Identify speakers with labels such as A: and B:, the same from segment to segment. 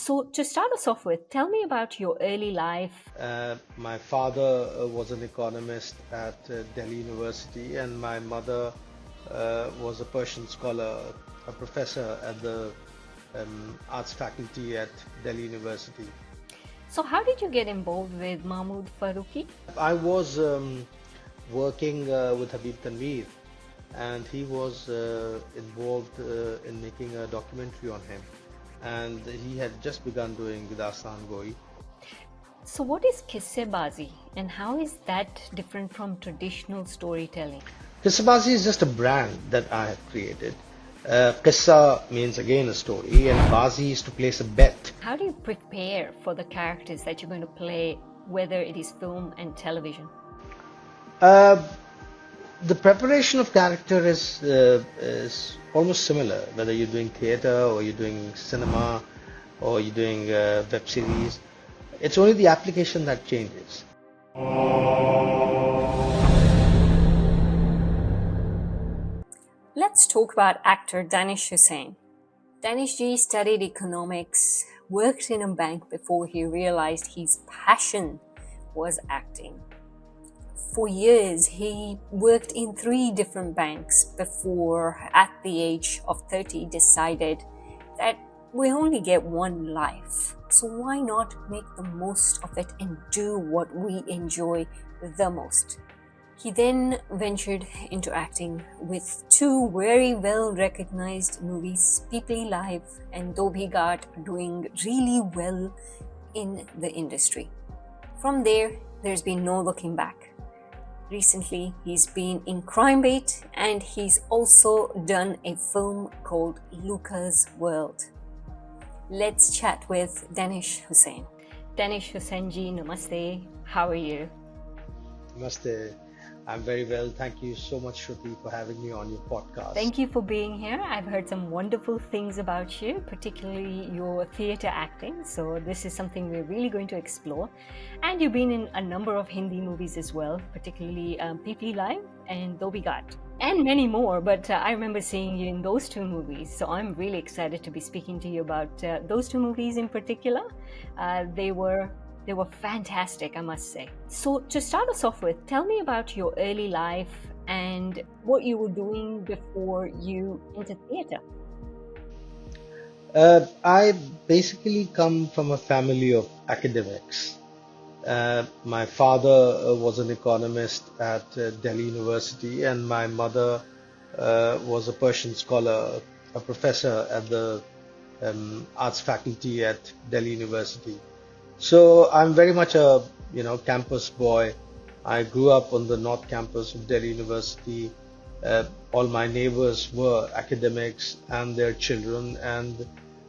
A: So, to start us off with, tell me about your early life.
B: My father was an economist at Delhi University, and my mother was a Persian scholar, a professor at the arts faculty at Delhi University.
A: So, how did you get involved with Mahmood Farooqi?
B: I was working with Habib Tanvir, and he was involved in making a documentary on him. And he had just begun doing Dastan Goi.
A: So, what is Kissebazi and how is that different from traditional storytelling?
B: Kissabazi is just a brand that I have created. Kissa means again a story, and Bazi is to place a bet.
A: How do you prepare for the characters that you're going to play, whether it is film and television?
B: Uh, the preparation of character is almost similar, whether you're doing theater or you're doing cinema or you're doing web series. It's only the application that changes.
A: Let's talk about actor Danish Husain. Danish Ji studied economics, worked in a bank before he realized his passion was acting. For years, he worked in 3 different banks before, at the age of 30, decided that we only get one life. So why not make the most of it and do what we enjoy the most? He then ventured into acting with 2 very well recognized movies, Peepli Live and Dhobi Ghat, doing really well in the industry. From there, there's been no looking back. Recently, he's been in Crime Bait and he's also done a film called Luca's World. Let's chat with Danish Husain. Danish Husain ji, namaste. How are you?
B: Namaste. I'm very well. Thank you so much, Shruti, for having me on your podcast.
A: Thank you for being here. I've heard some wonderful things about you, particularly your theatre acting. So this is something we're really going to explore. And you've been in a number of Hindi movies as well, particularly Peepli Live and Dhobi Ghat, and many more. But I remember seeing you in those 2 movies. So I'm really excited to be speaking to you about those 2 movies in particular. They were fantastic, I must say. So to start us off with, tell me about your early life and what you were doing before you entered theatre.
B: I basically come from a family of academics. My father was an economist at Delhi University, and my mother was a Persian scholar, a professor at the arts faculty at Delhi University. So I'm very much a campus boy. I grew up on the North Campus of Delhi University. All my neighbors were academics and their children, and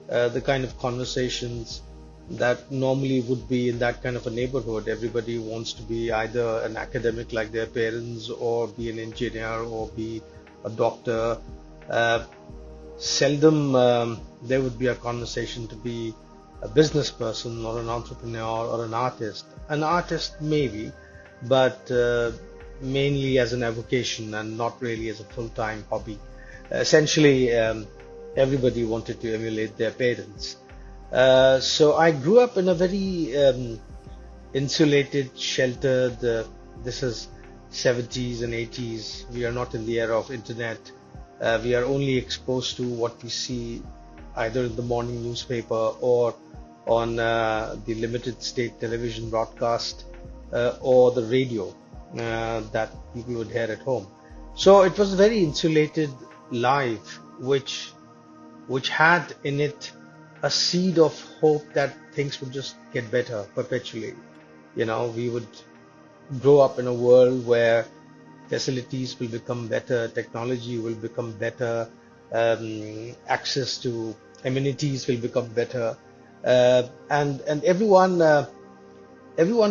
B: the kind of conversations that normally would be in that kind of a neighborhood. Everybody wants to be either an academic like their parents, or be an engineer, or be a doctor. Seldom there would be a conversation to be a business person or an entrepreneur or an artist. An artist maybe, but mainly as an avocation and not really as a full-time hobby. Essentially, everybody wanted to emulate their parents. So I grew up in a very insulated, sheltered, this is 70s and 80s. We are not in the era of internet. We are only exposed to what we see either in the morning newspaper or on the limited state television broadcast or the radio that people would hear at home. So it was a very insulated life, which had in it a seed of hope that things would just get better perpetually. We would grow up in a world where facilities will become better, technology will become better, access to amenities will become better, and everyone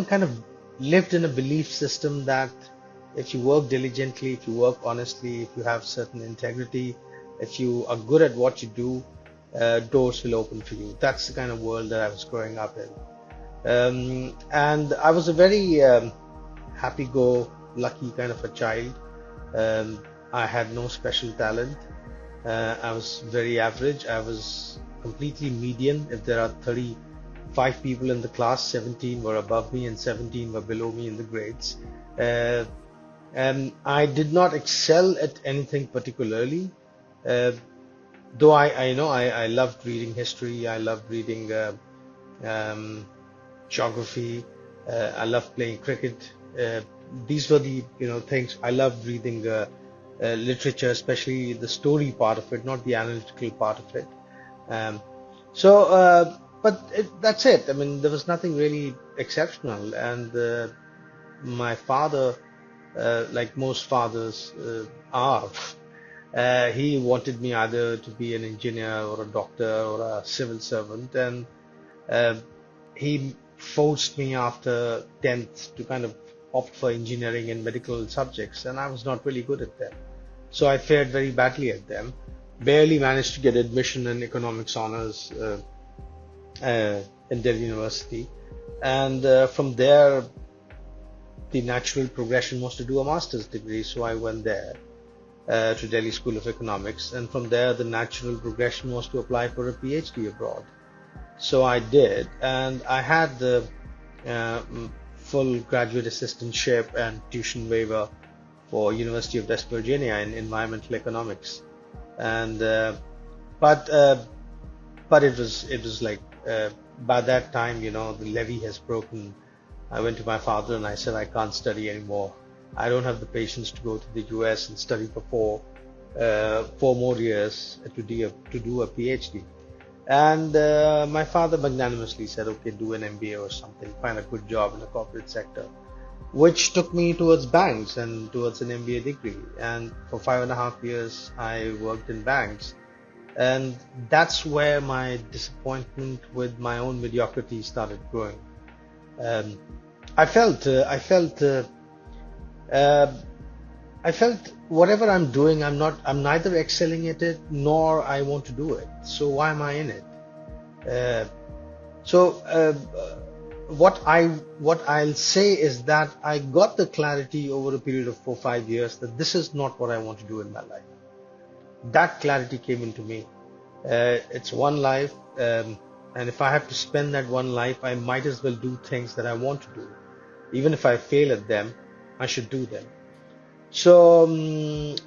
B: kind of lived in a belief system that if you work diligently, if you work honestly, if you have certain integrity, if you are good at what you do, doors will open for you. That's the kind of world that I was growing up in, and I was a very happy-go-lucky kind of a child. I had no special talent. I was very average. I was completely median. If there are 35 people in the class, 17 were above me and 17 were below me in the grades. Uh, and I did not excel at anything particularly. Uh, though I know I loved reading history, I loved reading um, geography, I loved playing cricket. These were the things I loved reading. Literature, especially the story part of it, not the analytical part of it. Um, but that's it. I mean, there was nothing really exceptional, and my father, like most fathers are, he wanted me either to be an engineer or a doctor or a civil servant, and uh, he forced me after 10th to kind of opt for engineering and medical subjects, and I was not really good at them. So I fared very badly at them. Barely managed to get admission in economics honors in Delhi University, and from there the natural progression was to do a master's degree. So I went there to Delhi School of Economics, and from there the natural progression was to apply for a PhD abroad. So I did, and I had the uh, full graduate assistantship and tuition waiver for University of West Virginia in environmental economics, and but but it was like by that time, the levee has broken. I went to my father and I said I can't study anymore. I don't have the patience to go to the US and study for four more years to do a PhD. And my father magnanimously said, okay, do an MBA or something, find a good job in the corporate sector, which took me towards banks and towards an MBA degree. And for 5.5 years, I worked in banks. And that's where my disappointment with my own mediocrity started growing. Um, I felt, uh, I felt, uh, uh, I felt whatever I'm doing, I'm neither excelling at it nor I want to do it. So why am I in it? Uh, so what I'll say is that I got the clarity over a period of 4 5 years that this is not what I want to do in my life. That clarity came into me. It's one life, and if I have to spend that one life, I might as well do things that I want to do. Even if I fail at them, I should do them. So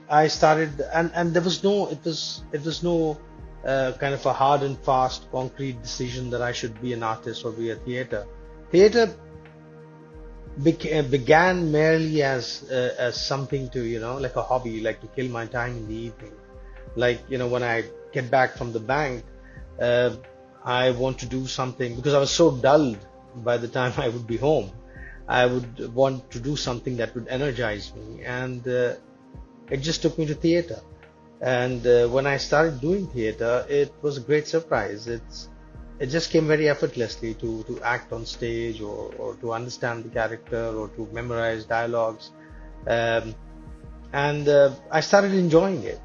B: I started, and there was no, it was no kind of a hard and fast, concrete decision that I should be an artist or be a theater. Theater began merely as something to, like a hobby, like to kill my time in the evening. Like, when I get back from the bank, uh, I want to do something because I was so dulled by the time I would be home. I would want to do something that would energize me, and it just took me to theater. And when I started doing theater, it was a great surprise. It just came very effortlessly to act on stage, or to understand the character, or to memorize dialogues. Um, and I started enjoying it.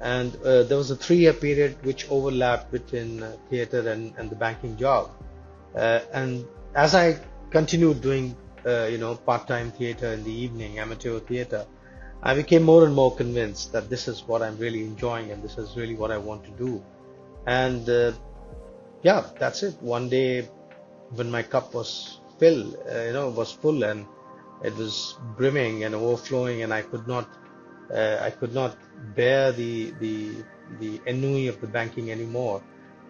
B: And there was a 3 year period which overlapped between theater and the banking job. And as I continued doing, part-time theater in the evening, amateur theater, I became more and more convinced that this is what I'm really enjoying and this is really what I want to do. And yeah, that's it. One day, when my cup was full and it was brimming and overflowing, and I could not bear the ennui of the banking anymore.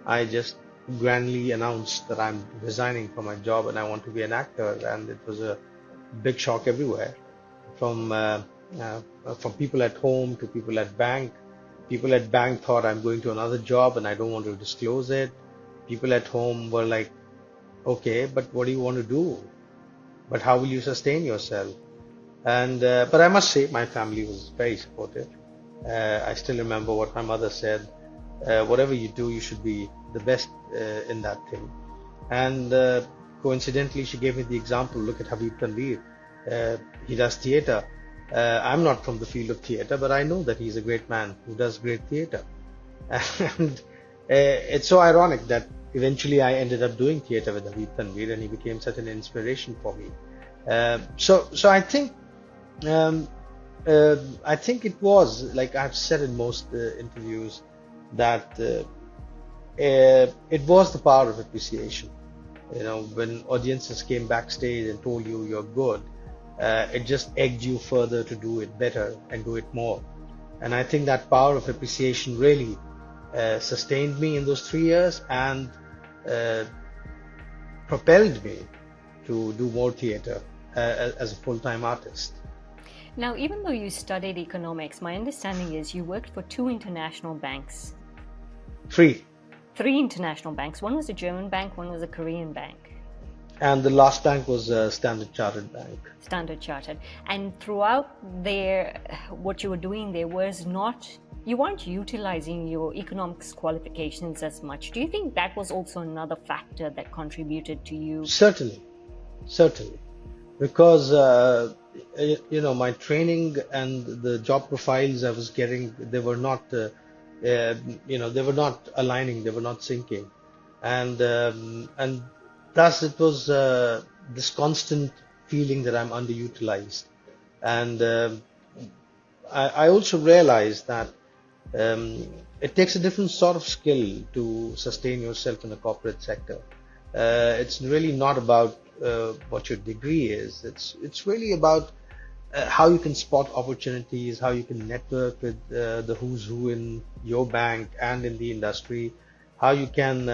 B: I just grandly announced that I'm resigning from my job and I want to be an actor, and it was a big shock everywhere, from from people at home to people at bank. People at bank thought I'm going to another job and I don't want to disclose it. People at home were like, okay, but what do you want to do? But how will you sustain yourself? And but I must say, my family was very supportive. I still remember what my mother said: whatever you do, you should be the best in that thing. And coincidentally, she gave me the example. Look at Habib Tanvir. He does theater. I'm not from the field of theater, but I know that he's a great man who does great theater. And it's so ironic that eventually I ended up doing theater with Habib Tanvir, and he became such an inspiration for me. So um, I think it was like I've said in most interviews that it was the power of appreciation. When audiences came backstage and told you you're good, it just egged you further to do it better and do it more. And I think that power of appreciation really sustained me in those 3 years and uh, propelled me to do more theater as a full-time artist.
A: Now, even though you studied economics, my understanding is you worked for two international banks.
B: Three.
A: Three international banks. One was a German bank, one was a Korean bank.
B: And the last bank was Standard Chartered Bank.
A: Standard Chartered. And throughout there, what you were doing there was not, you weren't utilizing your economics qualifications as much. Do you think that was also another factor that contributed to you?
B: Certainly, certainly. Because, my training and the job profiles I was getting, they were not, they were not aligning, they were not syncing. And thus it was this constant feeling that I'm underutilized. And I also realized that it takes a different sort of skill to sustain yourself in the corporate sector. It's really not about what your degree is. It's really about how you can spot opportunities, how you can network with the who's who in your bank and in the industry, how you can.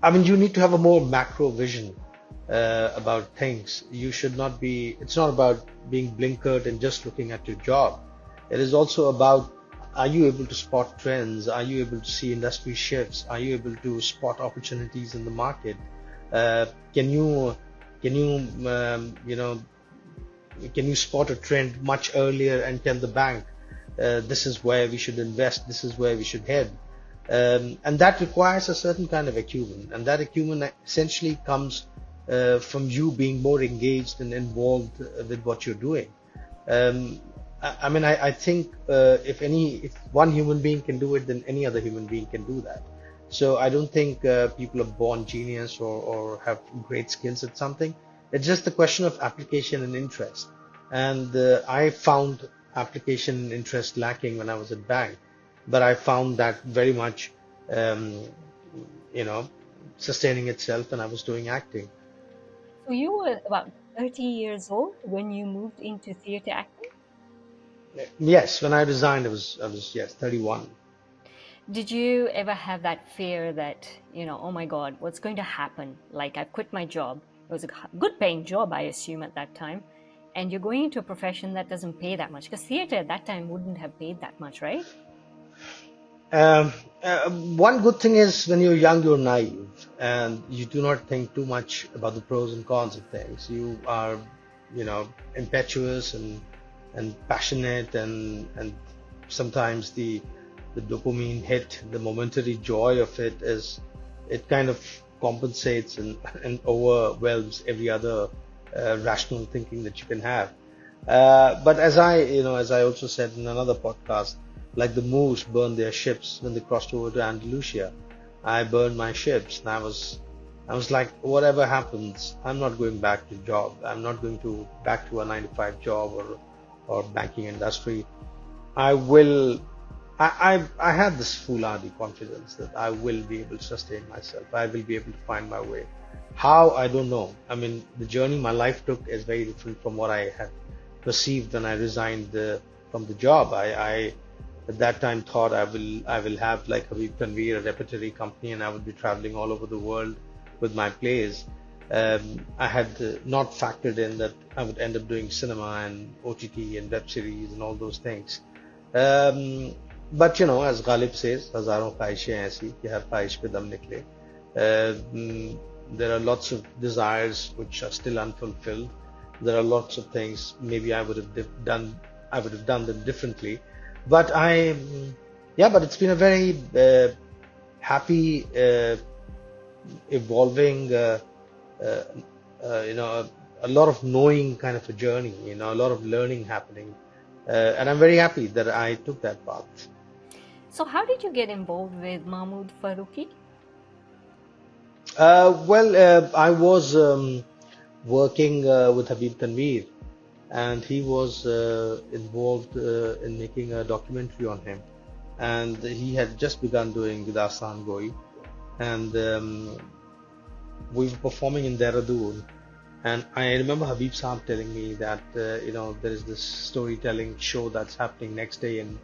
B: You need to have a more macro vision about things. You should not be. It's not about being blinkered and just looking at your job. It is also about, are you able to spot trends? Are you able to see industry shifts? Are you able to spot opportunities in the market? Can you spot a trend much earlier and tell the bank, this is where we should invest, this is where we should head? And that requires a certain kind of acumen, and that acumen essentially comes from you being more engaged and involved with what you're doing. I think if one human being can do it, then any other human being can do that. So I don't think people are born genius or have great skills at something. It's just a question of application and interest. And I found application and interest lacking when I was at bank, but I found that very much, sustaining itself, and I was doing acting.
A: So you were about 30 years old when you moved into theater acting?
B: Yes, when I resigned, I was yes, 31.
A: Did you ever have that fear that, oh my God, what's going to happen? Like, I've quit my job. It was a good paying job, I assume, at that time. And you're going into a profession that doesn't pay that much. Because theater at that time wouldn't have paid that much, right?
B: One good thing is when you're young, you're naive and you do not think too much about the pros and cons of things. You are, impetuous and passionate, and sometimes the dopamine hit, the momentary joy of it kind of compensates and overwhelms every other rational thinking that you can have. But as I also said in another podcast, like the Moors burned their ships when they crossed over to Andalusia, I burned my ships, and I was like, whatever happens, I'm not going back to job. I'm not going to back to a 9 to 5 job or banking industry. I will. I had this foolhardy confidence that I will be able to sustain myself. I will be able to find my way. How, I don't know. The journey my life took is very different from what I had perceived when I resigned from the job. I at that time thought I will have, like Habib Tanvir, a repertory company, and I would be traveling all over the world with my plays. I had not factored in that I would end up doing cinema and OTT and web series and all those things. But as Ghalib says, हजारों ख्वाहिशें ऐसी कि हर ख्वाहिश पे दम निकले. There are lots of desires which are still unfulfilled. There are lots of things maybe I would have done them differently. But but it's been a very happy, evolving, a lot of knowing kind of a journey, a lot of learning happening. And I'm very happy that I took that path.
A: So how did you get involved with Mahmood Farooqi?
B: I was working with Habib Tanvir, and he was involved in making a documentary on him. And he had just begun doing Dastan Goi. and we were performing in Dehradun. And I remember Habib Saab telling me that there is this storytelling show that's happening next day, and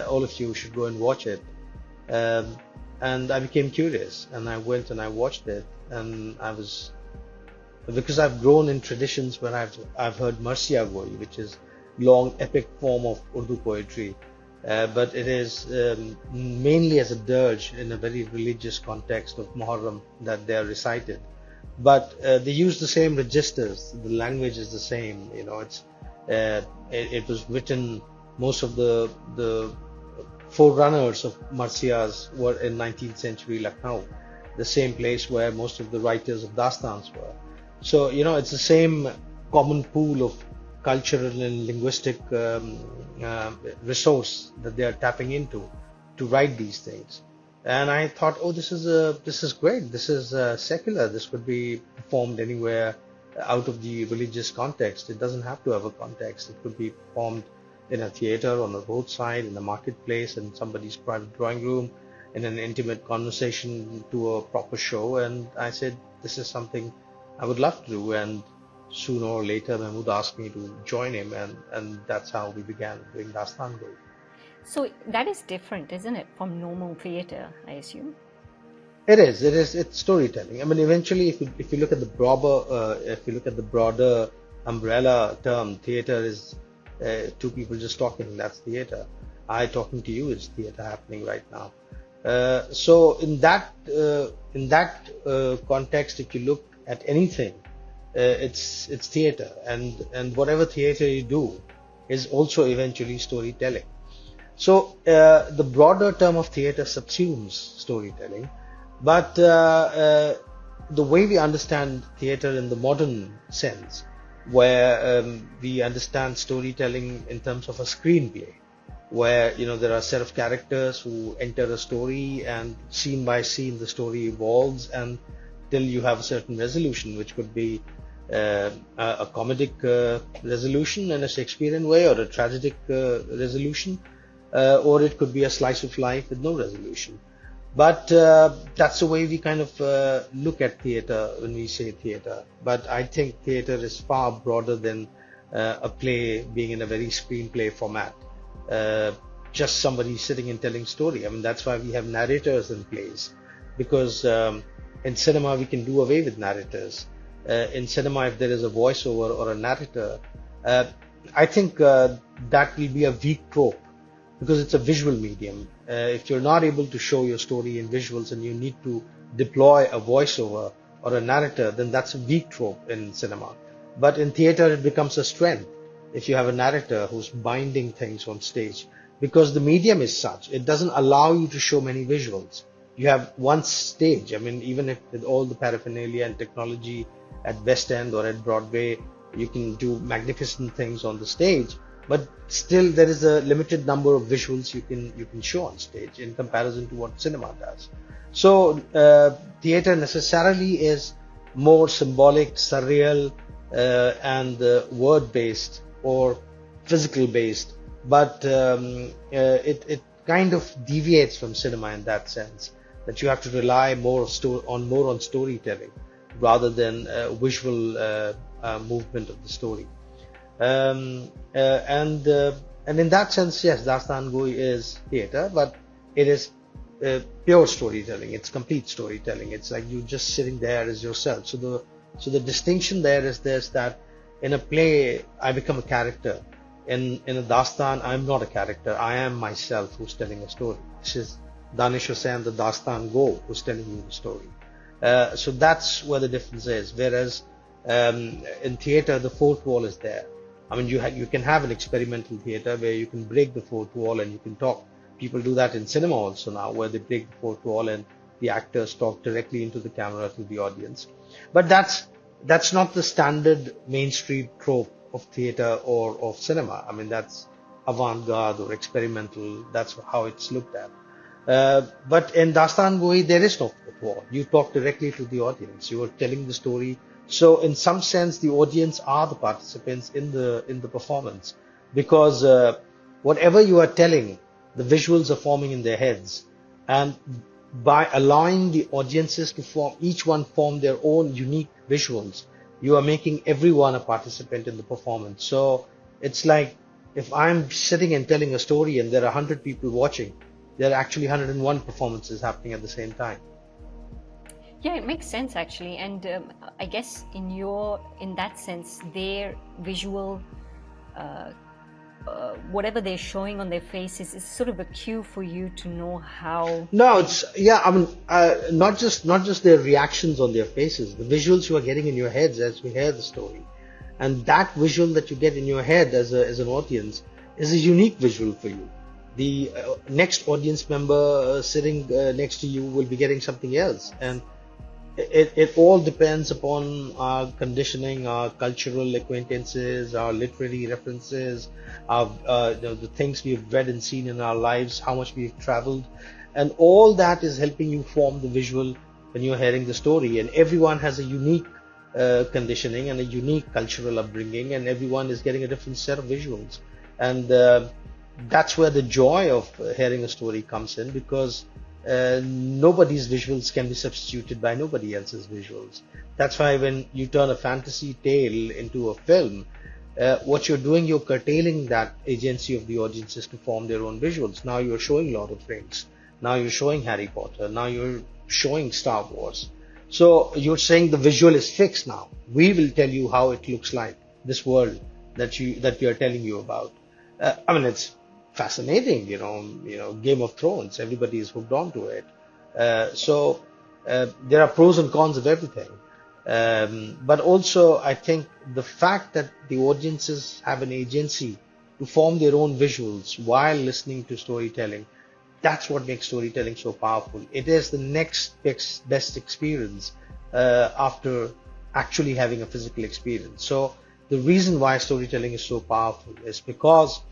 B: all of you should go and watch it. Um, and I became curious, and I went and I watched it, and I was, because I've grown in traditions where I've heard Marsiya Goi, which is long epic form of Urdu poetry, but it is mainly as a dirge in a very religious context of Muharram that they are recited. But they use the same registers. The language is the same. It was written. Most of the forerunners of Marsiyas were in 19th century Lucknow, the same place where most of the writers of Dastans were. So, it's the same common pool of cultural and linguistic resource that they are tapping into to write these things. And I thought, oh, this is great. This is secular. This could be performed anywhere out of the religious context. It doesn't have to have a context. It could be performed in a theater, on a roadside, in a marketplace, in somebody's private drawing room, in an intimate conversation to a proper show. And I said, this is something I would love to do. And sooner or later, Mahmood asked me to join him, and that's how we began doing Dastan Go.
A: So that is different, isn't it, from normal theatre, I assume?
B: It is. It's storytelling. I mean, eventually, if you look at the broader umbrella term, theater is two people just talking. That's theater. I talking to you is theater happening right now. So in that context, if you look at anything, it's theater, and whatever theater you do is also eventually storytelling. So the broader term of theater subsumes storytelling, but the way we understand theater in the modern sense, where we understand storytelling in terms of a screenplay, where there are a set of characters who enter a story, and scene by scene the story evolves until you have a certain resolution, which could be a comedic resolution in a Shakespearean way, or a tragic resolution, or it could be a slice of life with no resolution. But that's the way we kind of look at theater when we say theater. But I think theater is far broader than a play being in a very screenplay format. Just somebody sitting and telling story. I mean, that's why we have narrators in plays, because in cinema we can do away with narrators. In cinema, if there is a voiceover or a narrator, I think that will be a weak trope, because it's a visual medium. If you're not able to show your story in visuals and you need to deploy a voiceover or a narrator, then that's a weak trope in cinema. But in theater, it becomes a strength if you have a narrator who's binding things on stage, because the medium is such. It doesn't allow you to show many visuals. You have one stage. I mean, even if with all the paraphernalia and technology at West End or at Broadway, you can do magnificent things on the stage, but still there is a limited number of visuals you can show on stage in comparison to what cinema does. So theater necessarily is more symbolic, surreal, and word based or physical based, but it kind of deviates from cinema in that sense, that you have to rely more on storytelling rather than visual movement of the story. And in that sense, yes, Dastan Goi is theater, but it is pure storytelling. It's complete storytelling. It's like you just sitting there as yourself. So the distinction there is this, that in a play I become a character. In a Dastan, I'm not a character. I am myself who's telling a story. This is Danish Husain, the Dastan Go, who's telling you the story. So that's where the difference is. Whereas in theater, the fourth wall is there. I mean, you can have an experimental theater where you can break the fourth wall and you can talk. People do that in cinema also now, where they break the fourth wall and the actors talk directly into the camera to the audience. But that's not the standard Main Street trope of theater or of cinema. I mean, that's avant-garde or experimental. That's how it's looked at. But in Dastan Goi, there is no fourth wall. You talk directly to the audience. You are telling the story. So in some sense, the audience are the participants in the performance, because whatever you are telling, the visuals are forming in their heads, and by allowing the audiences to each one form their own unique visuals, you are making everyone a participant in the performance. So it's like if I'm sitting and telling a story and there are 100 people watching, there are actually 101 performances happening at the same time.
A: Yeah, it makes sense actually, and I guess in that sense, their visual, whatever they're showing on their faces is sort of a cue for you to know how.
B: No, it's yeah. I mean, not just their reactions on their faces, the visuals you are getting in your heads as we hear the story, and that visual that you get in your head as an audience is a unique visual for you. The next audience member sitting next to you will be getting something else, and it all depends upon our conditioning, our cultural acquaintances, our literary references, our the things we've read and seen in our lives, how much we've traveled, and all that is helping you form the visual when you're hearing the story. And everyone has a unique conditioning and a unique cultural upbringing, and everyone is getting a different set of visuals. And that's where the joy of hearing a story comes in, because nobody's visuals can be substituted by nobody else's visuals. That's why when you turn a fantasy tale into a film, what you're doing, you're curtailing that agency of the audiences to form their own visuals. Now you're showing Lord of the Rings. Now you're showing Harry Potter. Now you're showing Star Wars. So you're saying the visual is fixed now. We will tell you how it looks like, this world that we are telling you about. I mean, it's fascinating, Game of Thrones. Everybody is hooked onto it. So there are pros and cons of everything. But also, I think the fact that the audiences have an agency to form their own visuals while listening to storytelling, that's what makes storytelling so powerful. It is the next best experience after actually having a physical experience. So the reason why storytelling is so powerful is because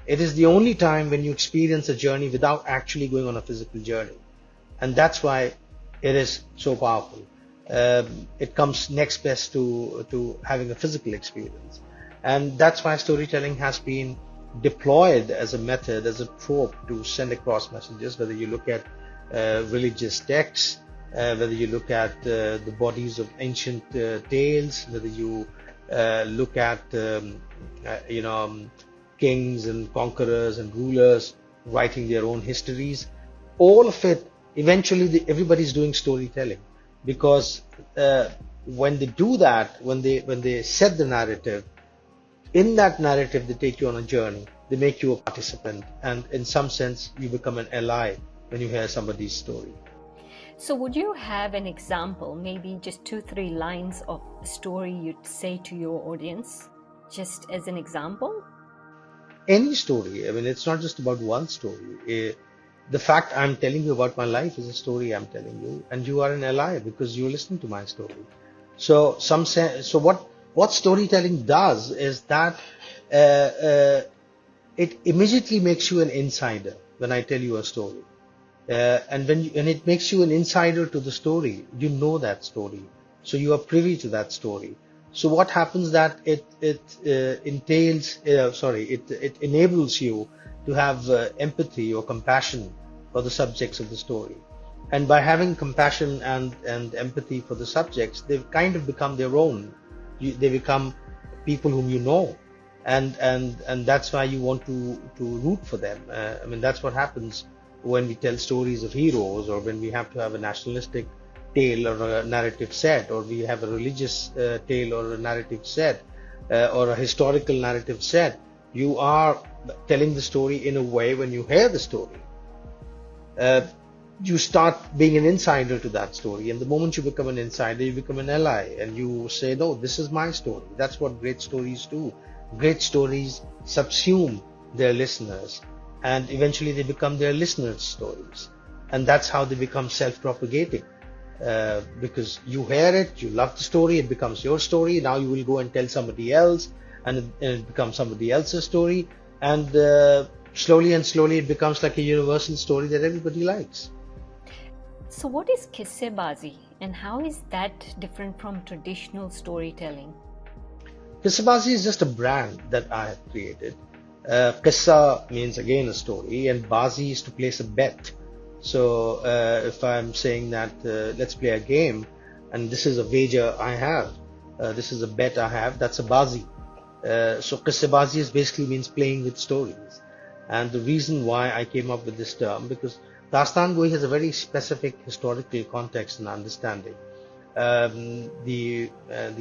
B: it is the only time when you experience a journey without actually going on a physical journey. And that's why it is so powerful. It comes next best to having a physical experience. And that's why storytelling has been deployed as a method, as a trope to send across messages, whether you look at religious texts, whether you look at the bodies of ancient tales, whether you look at, kings and conquerors and rulers writing their own histories. All of it, eventually everybody's doing storytelling, because when they do that, when they set the narrative, in that narrative they take you on a journey, they make you a participant, and in some sense you become an ally when you hear somebody's story.
A: So would you have an example, maybe just 2-3 lines of a story you'd say to your audience, just as an example?
B: Any story. I mean, it's not just about one story. The fact I'm telling you about my life is a story I'm telling you, and you are an ally because you're listening to my story. So what storytelling does is that it immediately makes you an insider when I tell you a story. And when it makes you an insider to the story, you know that story, so you are privy to that story. So what happens that it enables you to have empathy or compassion for the subjects of the story. And by having compassion and empathy for the subjects, they've kind of become their own. They become people whom you know, and that's why you want to root for them. I mean, that's what happens when we tell stories of heroes, or when we have to have a nationalistic tale or a narrative set, or we have a religious tale or a narrative set, or a historical narrative set. You are telling the story in a way. When you hear the story, you start being an insider to that story, and the moment you become an insider, you become an ally, and you say, no, this is my story. That's what great stories do. Great stories subsume their listeners, and eventually they become their listeners' stories, and that's how they become self-propagating. Because you hear it, you love the story, it becomes your story. Now you will go and tell somebody else, and it becomes somebody else's story, and slowly it becomes like a universal story that everybody likes.
A: So what is kissebazi, and how is that different from traditional storytelling?
B: Kissebazi is just a brand that I have created. Qissa means again a story, and bazi is to place a bet. So if I'm saying that let's play a game, and this is a wager I have, this is a bet I have, that's a bazi. So qissabazi is basically means playing with stories. And the reason why I came up with this term, because Dastan Goi has a very specific historical context and understanding. The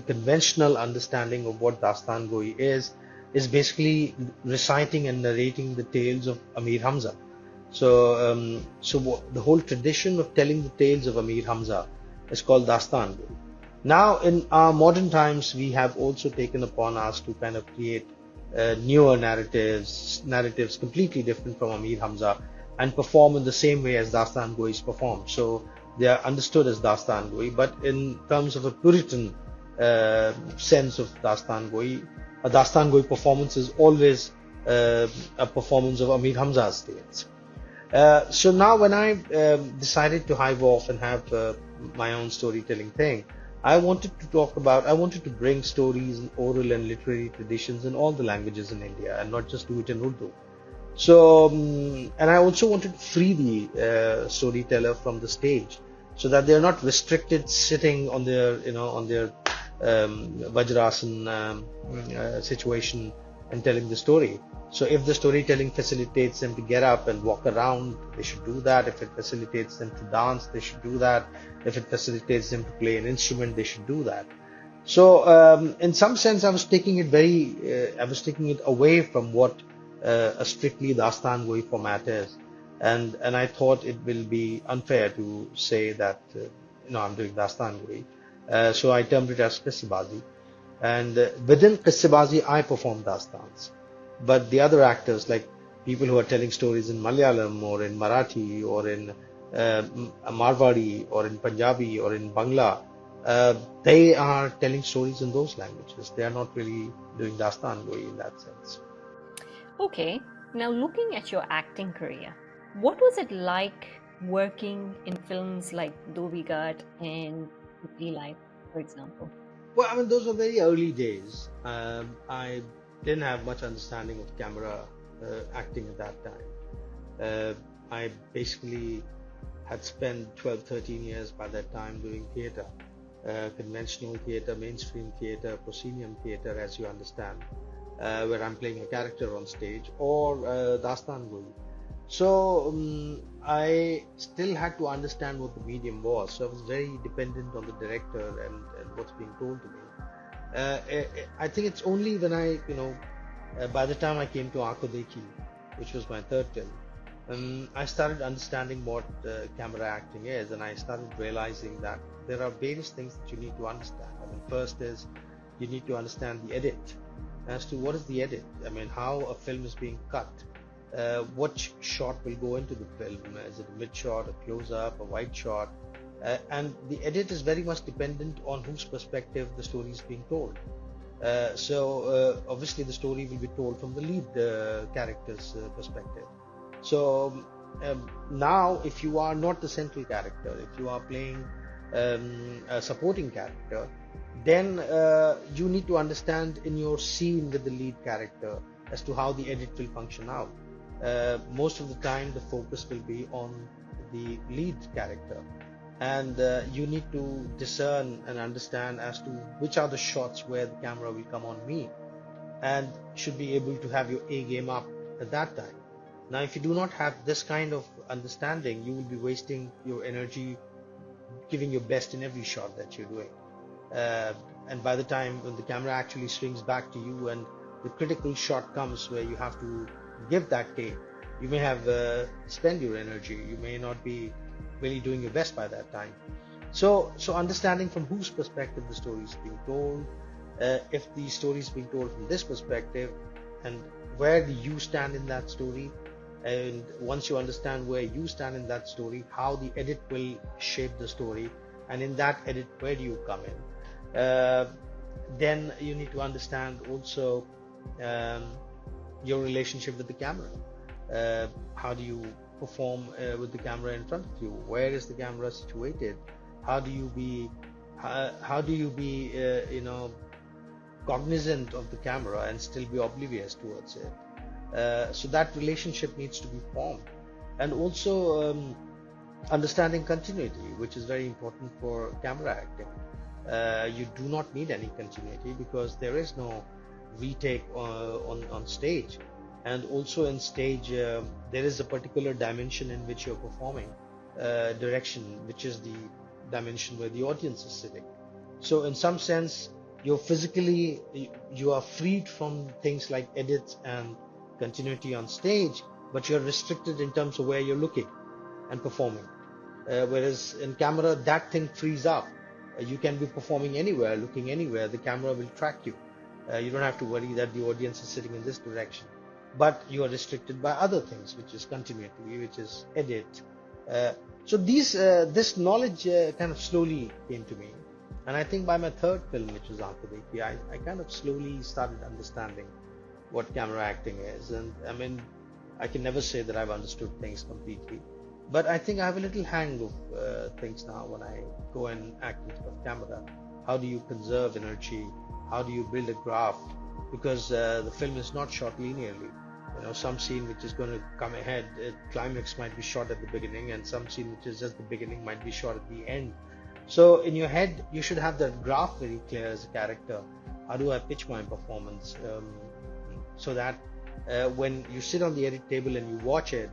B: conventional understanding of what Dastan Goi is basically reciting and narrating the tales of Amir Hamza. So the whole tradition of telling the tales of Amir Hamza is called Dastan Goi. Now, in our modern times, we have also taken upon us to kind of create newer narratives completely different from Amir Hamza, and perform in the same way as Dastan Goi is performed. So they are understood as Dastan Goi, but in terms of a Puritan sense of Dastan Goi, a Dastan Goi performance is always a performance of Amir Hamza's tales. So now when I decided to hive off and have my own storytelling thing, I wanted to bring stories in oral and literary traditions in all the languages in India and not just do it in Urdu. So, and I also wanted to free the storyteller from the stage so that they're not restricted sitting on their, on their Vajrasan situation and telling the story. So if the storytelling facilitates them to get up and walk around, they should do that. If it facilitates them to dance, they should do that. If it facilitates them to play an instrument, they should do that. So in some sense, I was taking it away from what a strictly Dastan Goi format is. And I thought it will be unfair to say that, I'm doing Dastan Goi. So I termed it as Qissabazi. And within Qissabazi, I perform Dastans. But the other actors, like people who are telling stories in Malayalam or in Marathi or in Marwari or in Punjabi or in Bangla, they are telling stories in those languages. They are not really doing Dastan Goi in that sense.
A: Okay, now looking at your acting career, what was it like working in films like Dhobi, Ghat and Peepli, for example?
B: Well, I mean, those were very early days. I didn't have much understanding of camera acting at that time. I basically had spent 12, 13 years by that time doing theatre, conventional theatre, mainstream theatre, proscenium theatre, as you understand, where I'm playing a character on stage, or Dastan Goi. So I still had to understand what the medium was. So I was very dependent on the director and what's being told to me. I think it's only when by the time I came to Aankho Dekhi, which was my third film, I started understanding what camera acting is, and I started realizing that there are various things that you need to understand. I mean, first is you need to understand the edit, as to what is the edit. I mean, how a film is being cut. What shot will go into the film? Is it a mid shot, a close up, a wide shot? And the edit is very much dependent on whose perspective the story is being told. So obviously the story will be told from the lead character's perspective. So now if you are not the central character, if you are playing a supporting character, then you need to understand in your scene with the lead character as to how the edit will function out. Most of the time the focus will be on the lead character, and you need to discern and understand as to which are the shots where the camera will come on me, and should be able to have your A game up at that time. Now if you do not have this kind of understanding, you will be wasting your energy giving your best in every shot that you're doing, and by the time when the camera actually swings back to you and the critical shot comes where you have to give that take, you may have spent your energy, you may not be really doing your best by that time. So understanding from whose perspective the story is being told, if the story is being told from this perspective, and where do you stand in that story, and once you understand where you stand in that story, how the edit will shape the story, and in that edit where do you come in, then you need to understand also your relationship with the camera. How do you perform with the camera in front of you? Where is the camera situated? How do you be cognizant of the camera and still be oblivious towards it? So that relationship needs to be formed. And also understanding continuity, which is very important for camera acting. You do not need any continuity because there is no retake on stage, and also in stage there is a particular dimension in which you're performing, direction, which is the dimension where the audience is sitting. So in some sense, you're physically you are freed from things like edits and continuity on stage, but you're restricted in terms of where you're looking and performing. Whereas in camera, that thing frees up. You can be performing anywhere, looking anywhere. The camera will track you. You don't have to worry that the audience is sitting in this direction. But you are restricted by other things, which is continuity, which is edit. Uh, so this knowledge kind of slowly came to me. And I think by my third film, which was Aankh, I kind of slowly started understanding what camera acting is. And I mean, I can never say that I've understood things completely, but I think I have a little hang of things now when I go and act in front of camera. How do you conserve energy? How do you build a graph? Because the film is not shot linearly. You know, some scene which is going to come ahead, climax might be shot at the beginning, and some scene which is just the beginning might be shot at the end. So in your head, you should have that graph very clear as a character. How do I pitch my performance so that when you sit on the edit table and you watch it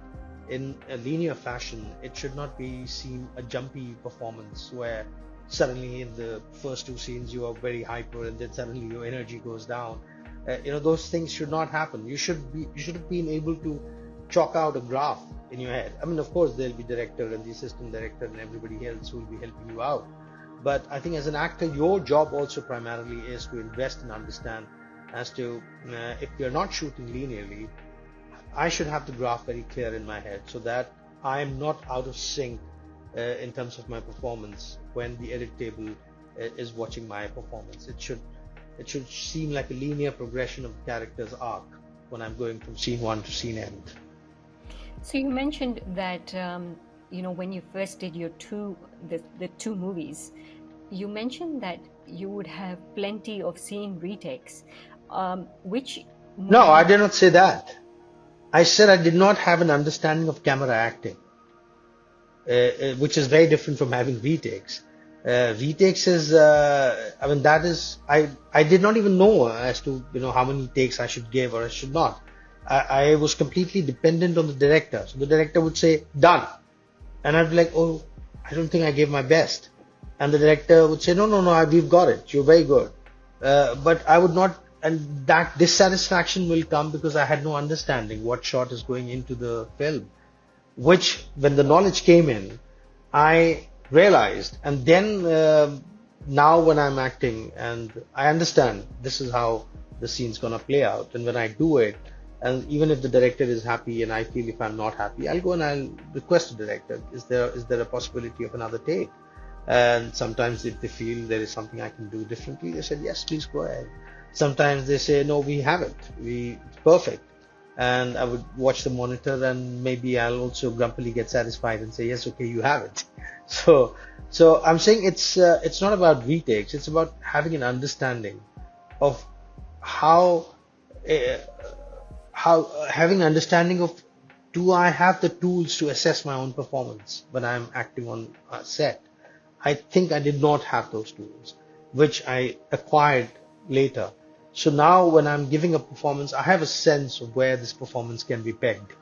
B: in a linear fashion, it should not be seen a jumpy performance where suddenly in the first two scenes you are very hyper and then suddenly your energy goes down. Those things should not happen. You should have been able to chalk out a graph in your head. I mean, of course, there'll be director and the assistant director and everybody else who will be helping you out. But I think as an actor, your job also primarily is to invest and understand as to if you're not shooting linearly, I should have the graph very clear in my head so that I am not out of sync in terms of my performance when the edit table is watching my performance. It should seem like a linear progression of the character's arc when I'm going from scene one to scene end.
A: So you mentioned that when you first did your the two movies, you mentioned that you would have plenty of scene retakes. Which
B: No, I
A: movie?
B: did not say that. I said I did not have an understanding of camera acting, which is very different from having retakes. Retakes is, I mean, that is, I did not even know as to, how many takes I should give or I should not. I was completely dependent on the director. So the director would say, done. And I'd be like, oh, I don't think I gave my best. And the director would say, no, no, no, we've got it. You're very good. But I would not, and that dissatisfaction will come because I had no understanding what shot is going into the film, which when the knowledge came in, I realized. And then now when I'm acting and I understand this is how the scene's gonna play out, and when I do it, and even if the director is happy and I feel if I'm not happy, I'll go and I'll request the director, is there a possibility of another take? And sometimes if they feel there is something I can do differently, they said, yes, please go ahead. Sometimes they say, no, we have it. It's perfect. And I would watch the monitor and maybe I'll also grumpily get satisfied and say, yes, okay, you have it. So, so I'm saying it's not about retakes. It's about having an understanding of how, uh, having an understanding of, do I have the tools to assess my own performance when I'm acting on a set? I think I did not have those tools, which I acquired later. So now when I'm giving a performance, I have a sense of where this performance can be pegged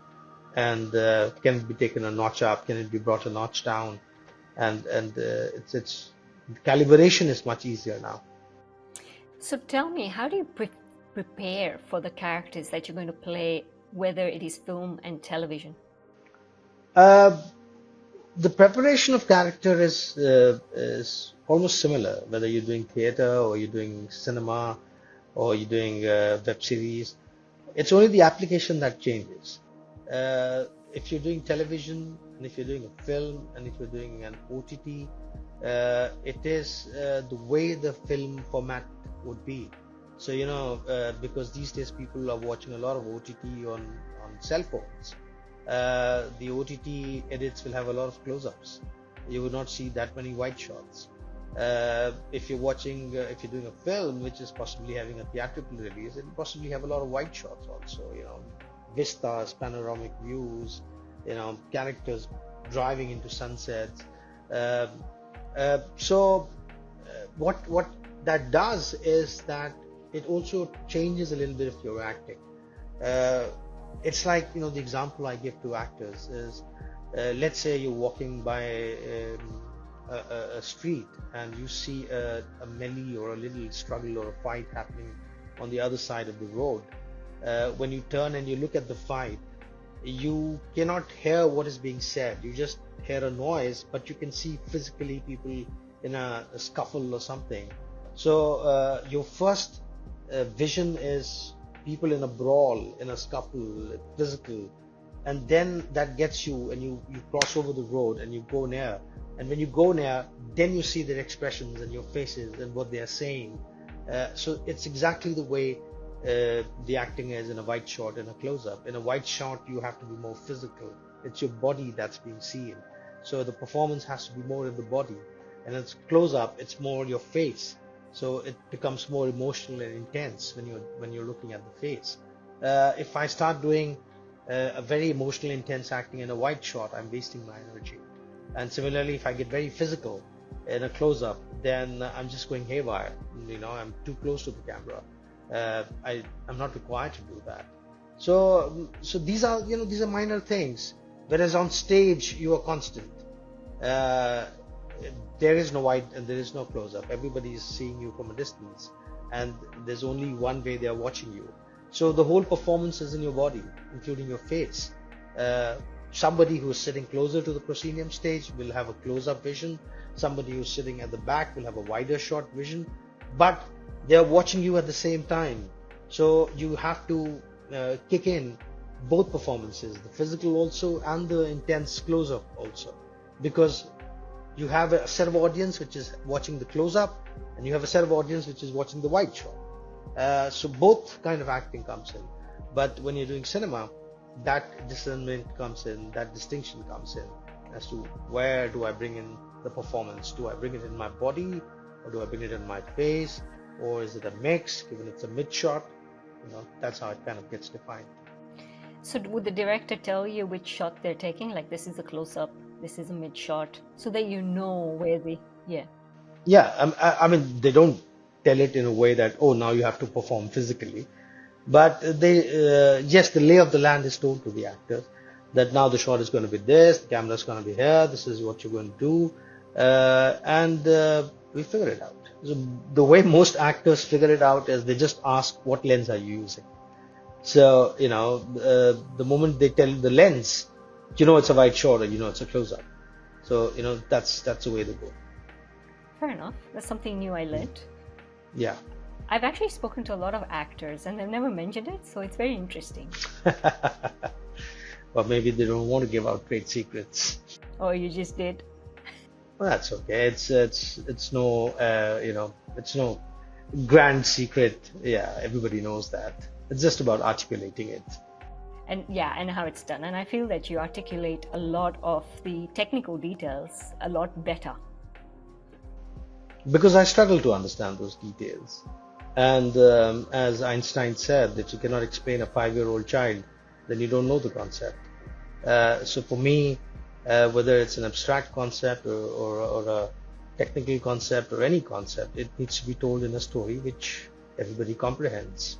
B: and can it be taken a notch up, can it be brought a notch down, and it's calibration is much easier now.
A: So tell me, how do you prepare for the characters that you're going to play, whether it is film and television?
B: Uh, the preparation of character is almost similar, whether you're doing theater or you're doing cinema or you're doing web series. It's only the application that changes. If you're doing television and if you're doing a film and if you're doing an OTT, it is the way the film format would be. So, because these days people are watching a lot of OTT on cell phones, the OTT edits will have a lot of close-ups. You will not see that many wide shots. If you're doing a film which is possibly having a theatrical release, it will possibly have a lot of wide shots also, vistas, panoramic views, characters driving into sunsets. Uh, so what that does is that it also changes a little bit of your acting. Uh, it's like, the example I give to actors is, let's say you're walking by a street and you see a melee or a little struggle or a fight happening on the other side of the road. When you turn and you look at the fight, you cannot hear what is being said. You just hear a noise, but you can see physically people in a scuffle or something. So your first vision is people in a brawl, in a scuffle, physical, and then that gets you, and you cross over the road and you go near. And when you go near, then you see their expressions and your faces and what they are saying. So it's exactly the way the acting is in a wide shot and a close-up. In a wide shot, you have to be more physical. It's your body that's being seen. So the performance has to be more in the body. And it's close-up, it's more your face. So it becomes more emotional and intense when you're looking at the face. If I start doing a very emotional, intense acting in a wide shot, I'm wasting my energy. And similarly, if I get very physical in a close-up, then I'm just going haywire. I'm too close to the camera. I'm not required to do that. So these are minor things. Whereas on stage, you are constant. There is no wide and there is no close-up. Everybody is seeing you from a distance, and there's only one way they are watching you. So the whole performance is in your body, including your face. Somebody who is sitting closer to the proscenium stage will have a close-up vision. Somebody who's sitting at the back will have a wider shot vision, but they are watching you at the same time. So you have to kick in both performances, the physical also and the intense close-up also, because you have a set of audience which is watching the close-up, and you have a set of audience which is watching the wide shot. So both kind of acting comes in. But when you're doing cinema, that discernment comes in, that distinction comes in as to where do I bring in the performance? Do I bring it in my body, or do I bring it in my face, or is it a mix, given it's a mid shot? That's how it kind of gets defined.
A: So would the director tell you which shot they're taking? Like, this is a close-up, this is a mid shot, so that you know where
B: Yeah, I mean, they don't tell it in a way that, oh, now you have to perform physically. But yes, the lay of the land is told to the actors that now the shot is going to be this, the camera is going to be here, this is what you're going to do, and we figure it out. So the way most actors figure it out is they just ask, what lens are you using? So, the moment they tell the lens, it's a wide shot or it's a close-up. So, that's the way they go.
A: Fair enough. That's something new I learned.
B: Yeah.
A: I've actually spoken to a lot of actors and they've never mentioned it, so it's very interesting.
B: Well, maybe they don't want to give out trade secrets.
A: Oh, you just did?
B: Well, that's okay. It's no it's no grand secret. Yeah, everybody knows that. It's just about articulating it.
A: And how it's done. And I feel that you articulate a lot of the technical details a lot better.
B: Because I struggle to understand those details. And as Einstein said, that you cannot explain a 5-year-old child, then you don't know the concept. So for me, whether it's an abstract concept or a technical concept or any concept, it needs to be told in a story which everybody comprehends.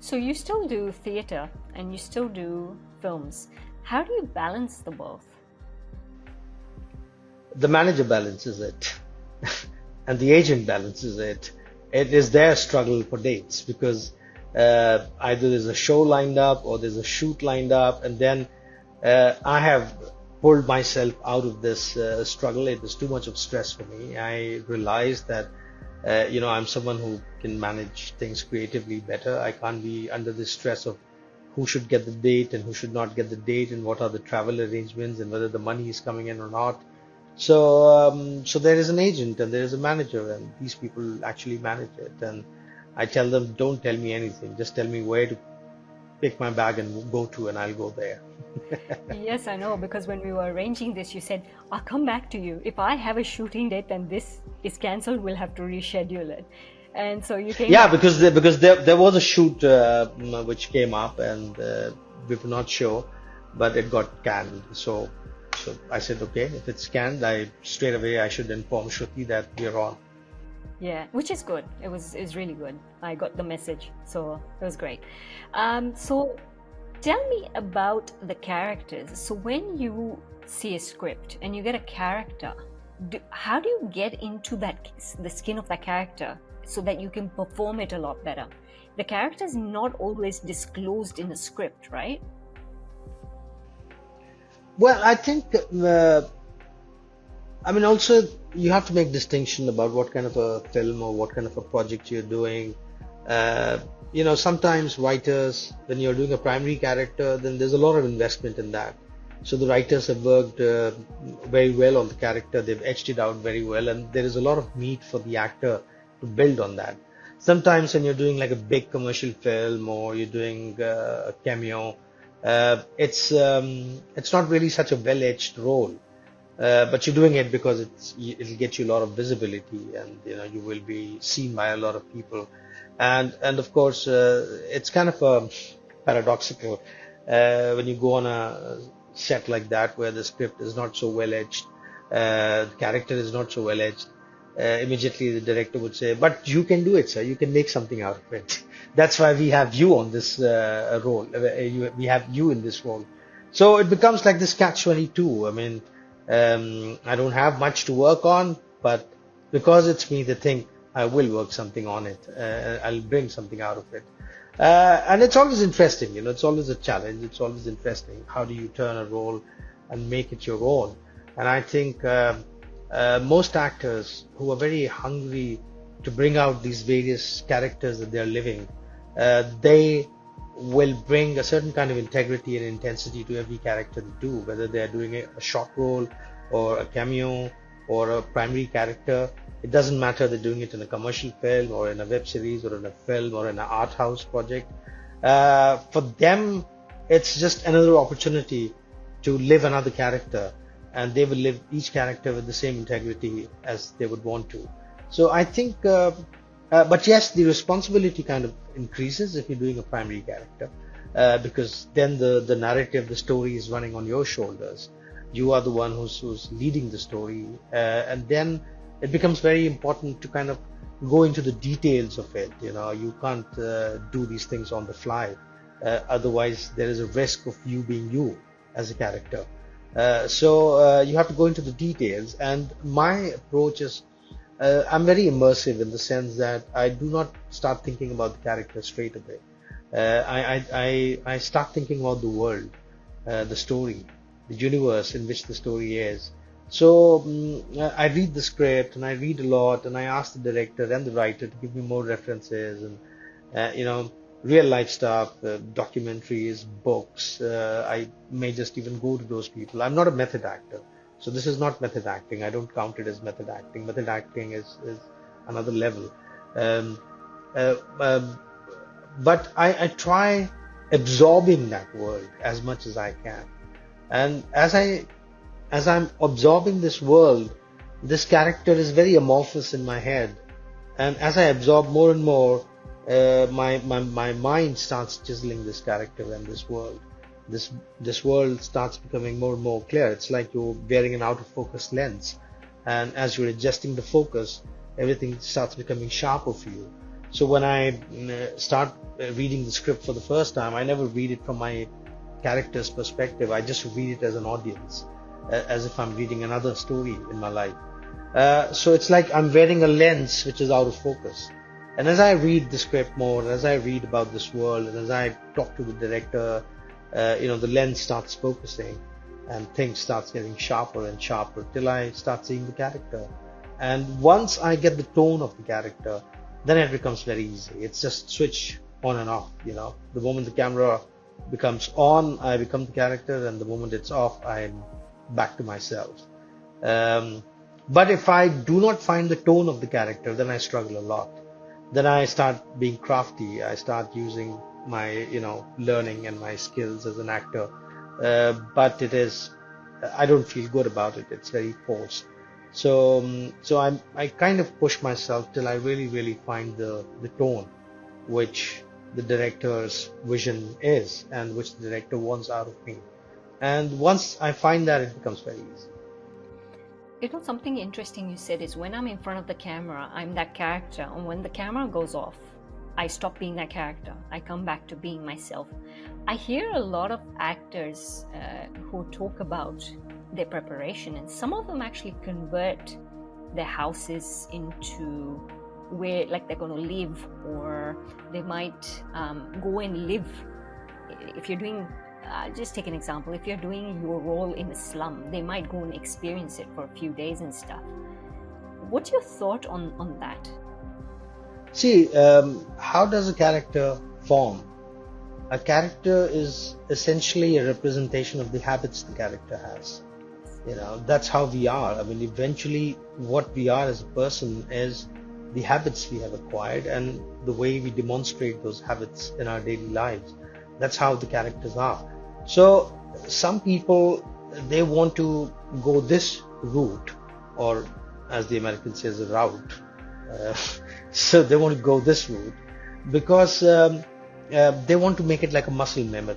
A: So you still do theatre and you still do films. How do you balance the both?
B: The manager balances it and the agent balances it. It is their struggle for dates, because either there's a show lined up or there's a shoot lined up, and then I have pulled myself out of this struggle. It was too much of stress for me. I realized that I'm someone who can manage things creatively better. I can't be under the stress of who should get the date and who should not get the date, and what are the travel arrangements and whether the money is coming in or not. So there is an agent and there is a manager, and these people actually manage it. And I tell them, don't tell me anything, just tell me where to pick my bag and go to, and I'll go there.
A: Yes, I know, because when we were arranging this, you said, I'll come back to you. If I have a shooting date and this is cancelled, we'll have to reschedule it. And so you came back.
B: because there was a shoot which came up, and we were not sure, but it got canned. So So I said, okay, if it's scanned, straight away I should inform Shruti that we're on.
A: Yeah, which is good. It was really good. I got the message, so it was great. So tell me about the characters. So when you see a script and you get a character, how do you get into the skin of that character so that you can perform it a lot better? The character is not always disclosed in the script, right?
B: Well, I think, I mean, also you have to make distinction about what kind of a film or what kind of a project you're doing. Uh, Sometimes writers, when you're doing a primary character, then there's a lot of investment in that. So the writers have worked very well on the character, they've etched it out very well, and there is a lot of meat for the actor to build on that. Sometimes when you're doing like a big commercial film or you're doing a cameo, it's not really such a well-etched role. But you're doing it because it'll get you a lot of visibility, and you will be seen by a lot of people, and of course it's kind of paradoxical when you go on a set like that where the script is not so well edged, the character is not so well edged. Immediately the director would say, "But you can do it, sir. You can make something out of it." That's why we have you on this role. We have you in this role. So it becomes like this catch-22. I mean, I don't have much to work on, but because it's me, they think I will work something on it. I'll bring something out of it. And it's always interesting, it's always a challenge. It's always interesting. How do you turn a role and make it your own? And I think most actors who are very hungry to bring out these various characters that they're living, they will bring a certain kind of integrity and intensity to every character they do, whether they're doing a short role or a cameo or a primary character. It doesn't matter, they're doing it in a commercial film or in a web series or in a film or in an art house project. For them, it's just another opportunity to live another character, and they will live each character with the same integrity as they would want to. So I think, but yes, the responsibility kind of increases if you're doing a primary character, because then the narrative, the story is running on your shoulders. You are the one who's leading the story, and then it becomes very important to kind of go into the details of it. You can't do these things on the fly. Otherwise, there is a risk of you being you as a character. So you have to go into the details. And my approach is, I'm very immersive in the sense that I do not start thinking about the character straight away. I start thinking about the world, the story, the universe in which the story is. So I read the script and I read a lot, and I ask the director and the writer to give me more references and real life stuff, documentaries, books. I may just even go to those people. I'm not a method actor, so this is not method acting. I don't count it as method acting. Method acting is another level. Um, uh, um, but I try absorbing that world as much as I can, and as I'm absorbing this world, this character is very amorphous in my head. And as I absorb more and more, my mind starts chiseling this character and this world. This world starts becoming more and more clear. It's like you're wearing an out of focus lens. And as you're adjusting the focus, everything starts becoming sharper for you. So when I start reading the script for the first time, I never read it from my character's perspective. I just read it as an audience, as if I'm reading another story in my life. So it's like I'm wearing a lens which is out of focus. And as I read the script more, and as I read about this world, and as I talk to the director, the lens starts focusing, and things starts getting sharper and sharper till I start seeing the character. And once I get the tone of the character, then it becomes very easy. It's just switch on and off. The moment the camera becomes on, I become the character, and the moment it's off, I'm back to myself. But if I do not find the tone of the character, then I struggle a lot. Then I start being crafty. I start using my, learning and my skills as an actor. But I don't feel good about it. It's very forced. So I kind of push myself till I really, really find the tone which the director's vision is and which the director wants out of me. And once I find that, it becomes very easy.
A: Something interesting you said is when I'm in front of the camera, I'm that character. And when the camera goes off, I stop being that character. I come back to being myself. I hear a lot of actors who talk about their preparation, and some of them actually convert their houses into where like they're going to live, or they might go and live. If you're doing just take an example, if you're doing your role in a slum, they might go and experience it for a few days and stuff. What's your thought on that?
B: See, how does a character form? A character is essentially a representation of the habits the character has. That's how we are. I mean, eventually what we are as a person is the habits we have acquired and the way we demonstrate those habits in our daily lives. That's how the characters are. So some people, they want to go this route, or as the Americans say, a route. So they want to go this route because they want to make it like a muscle memory.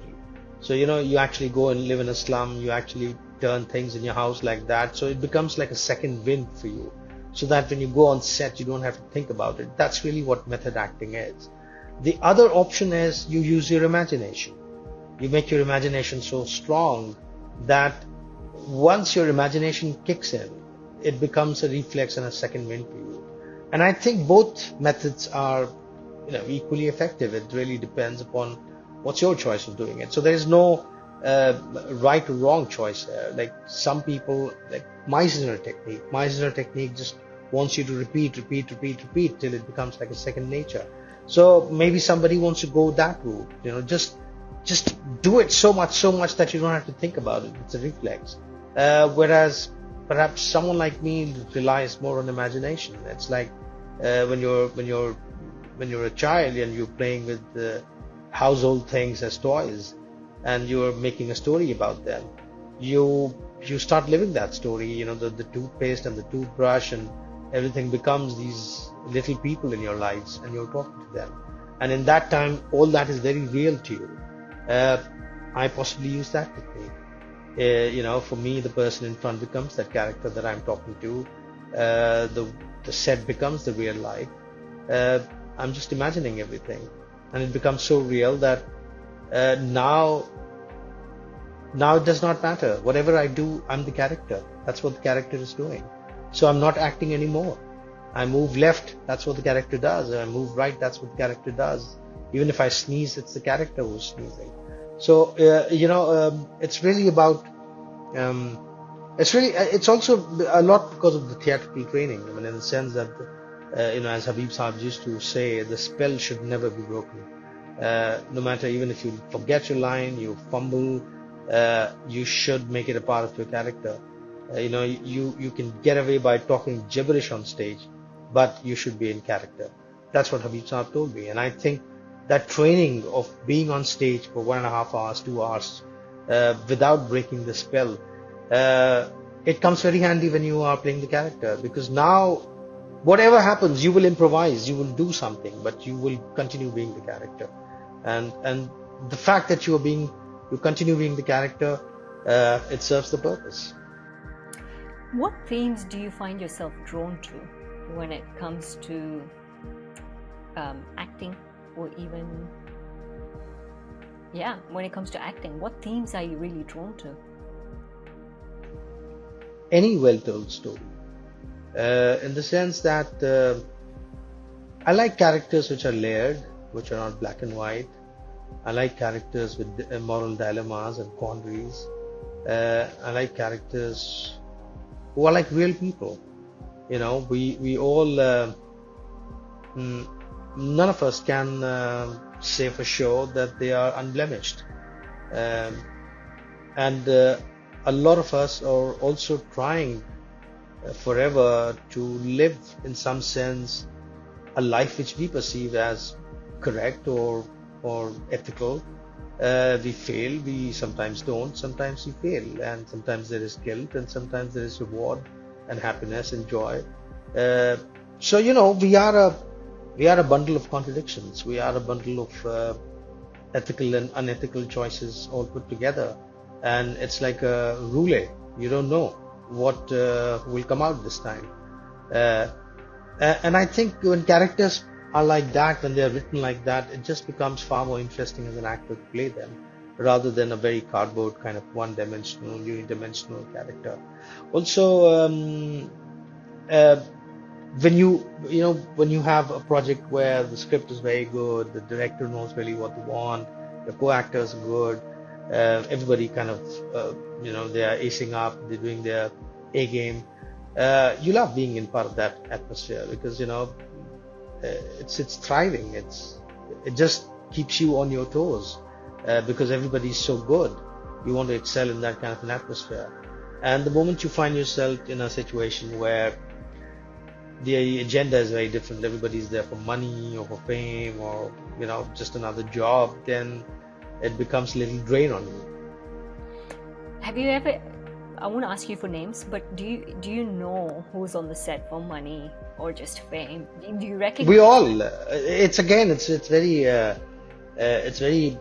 B: So, you actually go and live in a slum, you actually turn things in your house like that. So it becomes like a second wind for you. So that when you go on set, you don't have to think about it. That's really what method acting is. The other option is you use your imagination. You make your imagination so strong that once your imagination kicks in, it becomes a reflex and a second wind for you. And I think both methods are, equally effective. It really depends upon what's your choice of doing it. So there is no right or wrong choice there. Like some people, like Meisner technique. Meisner technique just wants you to repeat till it becomes like a second nature. So maybe somebody wants to go that route. Just do it so much that you don't have to think about it. It's a reflex. Whereas perhaps someone like me relies more on imagination. It's like when you're a child and you're playing with household things as toys, and you're making a story about them. You start living that story. The toothpaste and the toothbrush and everything becomes these little people in your lives, and you're talking to them. And in that time, all that is very real to you. I possibly use that technique. For me, the person in front becomes that character that I'm talking to. The set becomes the real life. I'm just imagining everything, and it becomes so real that now it does not matter. Whatever I do, I'm the character. That's what the character is doing. So I'm not acting anymore. I move left, that's what the character does. I move right, that's what the character does. Even if I sneeze, it's the character who's sneezing. So it's really about. It's also a lot because of the theatrical training. I mean, in the sense that as Habib Sahib used to say, the spell should never be broken. No matter, even if you forget your line, you fumble, you should make it a part of your character. You can get away by talking gibberish on stage, but you should be in character. That's what Habib Sahib told me, and I think that training of being on stage for 1.5 hours, 2 hours, without breaking the spell, it comes very handy when you are playing the character, because now whatever happens, you will improvise, you will do something, but you will continue being the character. And the fact that you continue being the character, it serves the purpose.
A: What themes do you find yourself drawn to when it comes to acting, or even when it comes to acting? What themes are you really drawn to?
B: Any well-told story, in the sense that I like characters which are layered, which are not black and white. I like characters with moral dilemmas and quandaries. I like characters who are like real people. We all, none of us can say for sure that they are unblemished. And a lot of us are also trying forever to live, in some sense, a life which we perceive as correct or ethical. We fail, we sometimes don't, sometimes we fail, and sometimes there is guilt, and sometimes there is reward and happiness and joy. So we are a bundle of contradictions. We are a bundle of ethical and unethical choices all put together. and it's like a roulette. You don't know what will come out this time. Uh, and I think when characters are like that, when they're written like that, it just becomes far more interesting as an actor to play them, rather than a very cardboard kind of one-dimensional, unidimensional character. Also, uh, when you have a project where the script is very good, the director knows really what they want, the co-actors are good, everybody kind of they are acing up, they're doing their A game. You love being in part of that atmosphere because it's thriving. It just keeps you on your toes because everybody's so good. You want to excel in that kind of an atmosphere. And the moment you find yourself in a situation where the agenda is very different, everybody's there for money or for fame or just another job, then it becomes a little drain on you.
A: Have you ever, I won't ask you for names, but do you know who's on the set for money or just fame? Do you recognize?
B: We all, it's very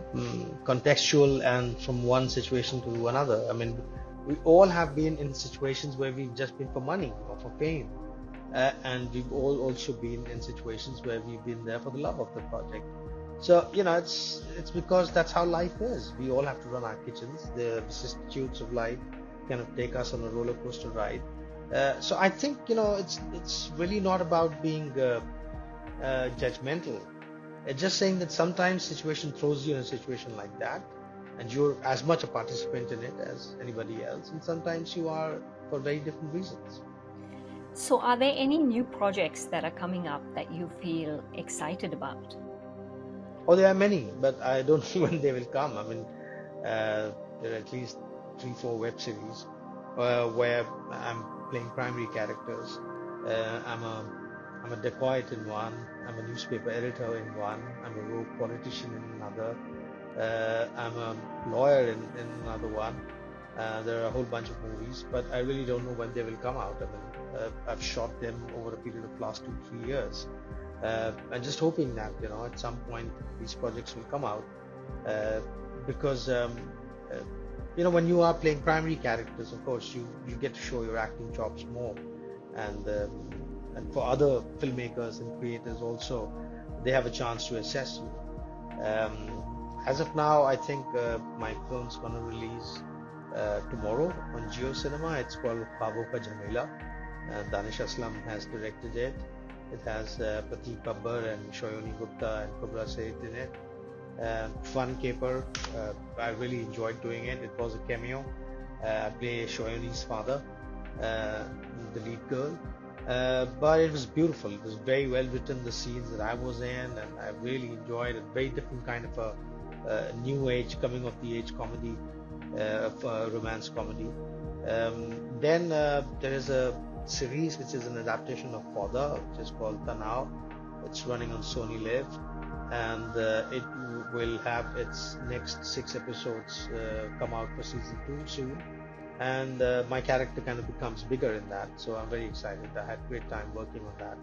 B: contextual and from one situation to another. I mean, we all have been in situations where we've just been for money or for fame. And we've all also been in situations where we've been there for the love of the project. So, it's because that's how life is. We all have to run our kitchens. The vicissitudes of life kind of take us on a roller coaster ride. So I think, it's really not about being judgmental. It's just saying that sometimes situation throws you in a situation like that, and you're as much a participant in it as anybody else, and sometimes you are for very different reasons.
A: So are there any new projects that are coming up that you feel excited about?
B: Oh, there are many, but I don't know when they will come. I mean, there are at least 3-4 web series where I'm playing primary characters. I'm a dacoit in one. I'm a newspaper editor in one. I'm a rogue politician in another. I'm a lawyer in another one. There are a whole bunch of movies, but I really don't know when they will come out. I mean, I've shot them over a period of last 2-3 years. I'm just hoping that at some point these projects will come out because when you are playing primary characters, of course you get to show your acting chops more, and for other filmmakers and creators also, they have a chance to assess you. As of now, I think my film's gonna release tomorrow on Geo Cinema. It's called Khwabon Ka Jhamela. Danish Husain has directed it. It has Prateek Babbar and Shoyoni Gupta and Kubra Said in it. Fun caper. I really enjoyed doing it. It was a cameo. I play Shoyoni's father, the lead girl. But it was beautiful. It was very well written, the scenes that I was in, and I really enjoyed it. Very different kind of a new age, coming of the age comedy, romance comedy. Then there is a series which is an adaptation of Fauda, which is called Tanav. It's running on Sony Live, and it will have its next 6 episodes come out for season 2 soon. And my character kind of becomes bigger in that, so I'm very excited. I had a great time working on that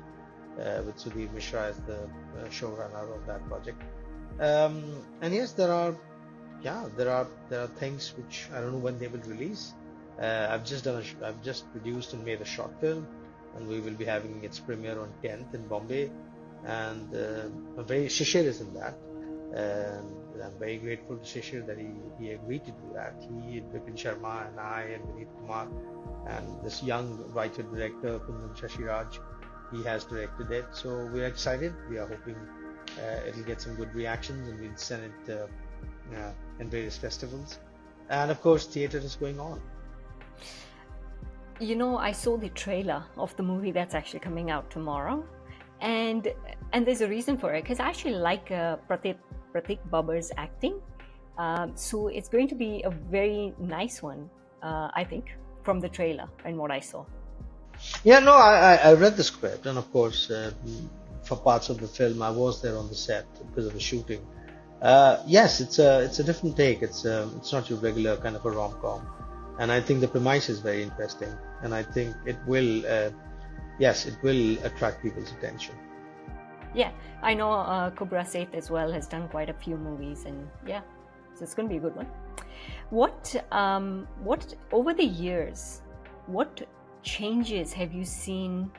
B: with Sudhir Mishra as the showrunner of that project. And yes, there are things which I don't know when they will release. I've just produced and made a short film, and we will be having its premiere on 10th in Bombay. And Shishir is in that. And I'm very grateful to Shishir that he agreed to do that. He, Vipin Sharma, and I, and Vineet Kumar, and this young writer-director, Kundan Shashiraj, he has directed it. So we're excited. We are hoping it'll get some good reactions, and we'll send it in various festivals. And of course, theater is going on.
A: I saw the trailer of the movie that's actually coming out tomorrow, and there's a reason for it, because I actually like Prateek Babbar's acting. So it's going to be a very nice one, I think, from the trailer and what I saw.
B: Yeah, no, I read the script, and of course, for parts of the film, I was there on the set because of the shooting. Yes, it's a different take. It's not your regular kind of a rom-com, and I think the premise is very interesting, and I think it will attract people's attention.
A: Yeah, I know Kubra Seth as well has done quite a few movies, and yeah, So it's going to be a good one. What over the years, what changes have you seen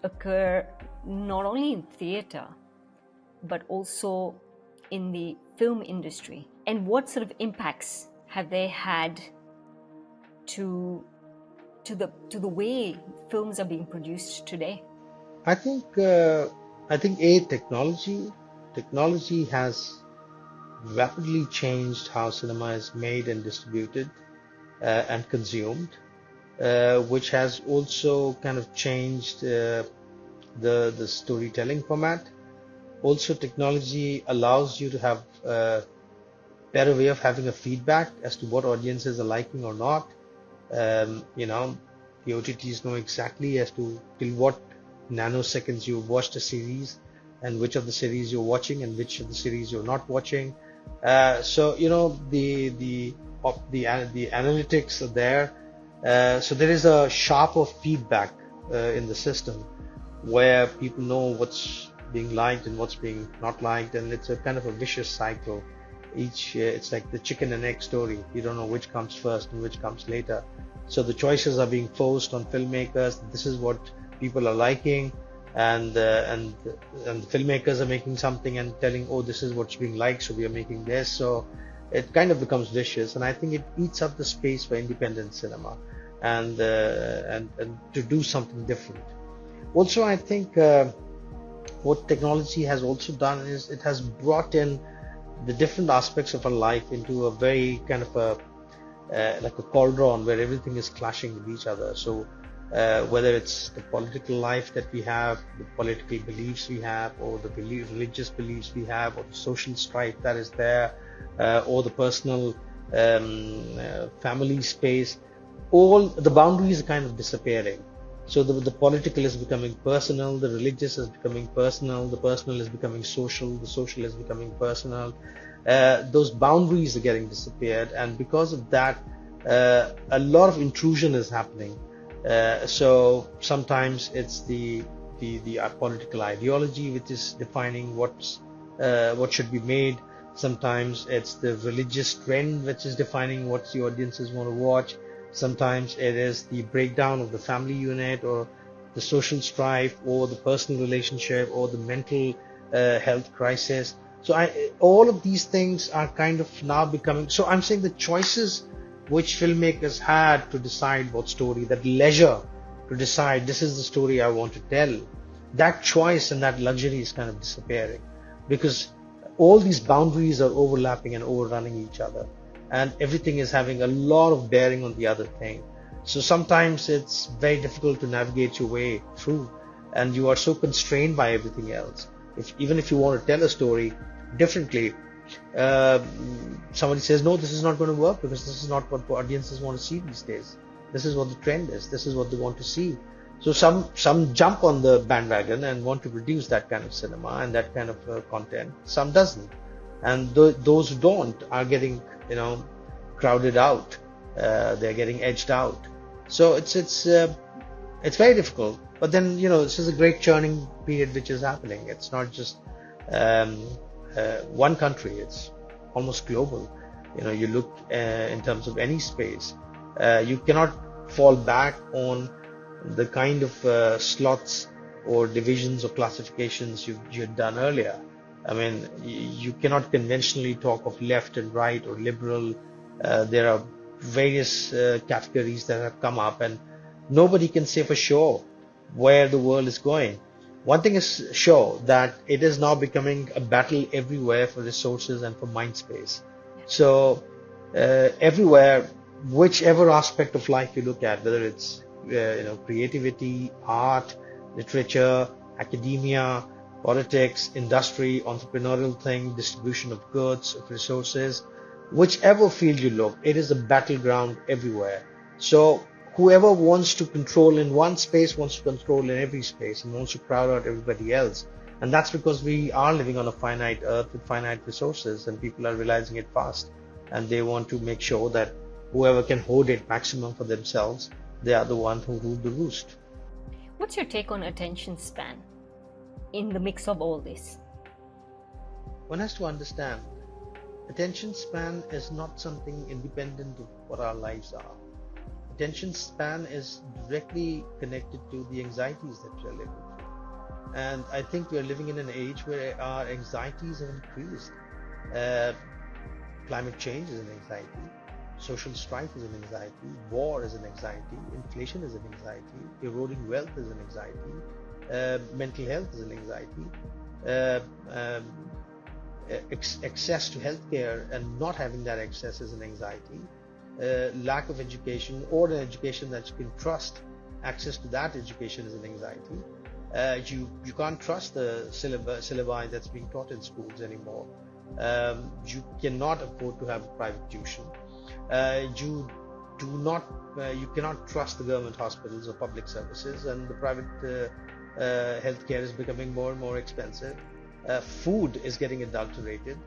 A: occur not only in theatre but also in the film industry, and what sort of impacts have they had to the way films are being produced today?
B: I think technology has rapidly changed how cinema is made and distributed and consumed, which has also kind of changed the storytelling format. Also, technology allows you to have a better way of having a feedback as to what audiences are liking or not. You know, the OTTs know exactly as to till what nanoseconds you've watched a series, and which of the series you're watching and which of the series you're not watching. So you know the analytics are there. So there is a sharper feedback in the system where people know what's being liked and what's being not liked, and it's a kind of a vicious cycle. It's like the chicken and egg story. You don't know which comes first and which comes later. So the choices are being forced on filmmakers. This is what people are liking, and the filmmakers are making something and telling, oh, this is what's being liked, so we are making this. So it kind of becomes vicious, and I think it eats up the space for independent cinema and to do something different. Also, I think what technology has also done is it has brought in the different aspects of our life into a very kind of a like a cauldron where everything is clashing with each other. So whether it's the political life that we have, the political beliefs we have, or the religious beliefs we have, or the social strife that is there, or the personal family space, all the boundaries are kind of disappearing. So the political is becoming personal, the religious is becoming personal, the personal is becoming social, the social is becoming personal. Those boundaries are getting disappeared, and because of that, a lot of intrusion is happening. So sometimes it's the political ideology which is defining what should be made. Sometimes it's the religious trend which is defining what the audiences want to watch. Sometimes it is the breakdown of the family unit, or the social strife, or the personal relationship, or the mental health crisis. So all of these things are kind of now becoming, so I'm saying the choices which filmmakers had to decide what story, that leisure to decide this is the story I want to tell, that choice and that luxury is kind of disappearing, because all these boundaries are overlapping and overrunning each other, and everything is having a lot of bearing on the other thing. So sometimes it's very difficult to navigate your way through, and you are so constrained by everything else. Even if you want to tell a story differently, somebody says, no, this is not going to work because this is not what audiences want to see these days. This is what the trend is. This is what they want to see. So some jump on the bandwagon and want to produce that kind of cinema and that kind of content. Some doesn't, and those who don't are getting crowded out. They're getting edged out. So it's very difficult. But then this is a great churning period which is happening. It's not just one country. It's almost global. You look in terms of any space. You cannot fall back on the kind of slots or divisions or classifications you'd done earlier. I mean, you cannot conventionally talk of left and right or liberal. There are various categories that have come up, and nobody can say for sure where the world is going. One thing is sure, that it is now becoming a battle everywhere for resources and for mind space. So everywhere, whichever aspect of life you look at, whether it's creativity, art, literature, academia, politics, industry, entrepreneurial thing, distribution of goods, of resources, whichever field you look, it is a battleground everywhere. So whoever wants to control in one space wants to control in every space and wants to crowd out everybody else. And that's because we are living on a finite earth with finite resources, and people are realizing it fast, and they want to make sure that whoever can hoard it maximum for themselves, they are the one who rule the roost.
A: What's your take on attention span in the mix of all this?
B: One has to understand attention span is not something independent of what our lives are. Attention span is directly connected to the anxieties that we are living through. And I think we are living in an age where our anxieties have increased. Uh, Climate change is an anxiety. Social strife is an anxiety. War is an anxiety. Inflation is an anxiety. Eroding wealth is an anxiety. Mental health is an anxiety. Uh, um, Access to healthcare and not having that access is an anxiety. Lack of education or an education that you can trust, access to that education is an anxiety. You can't trust the syllabi that's being taught in schools anymore. You cannot afford to have a private tuition. You do not, you cannot trust the government hospitals or public services, and the private healthcare is becoming more and more expensive. Food is getting adulterated,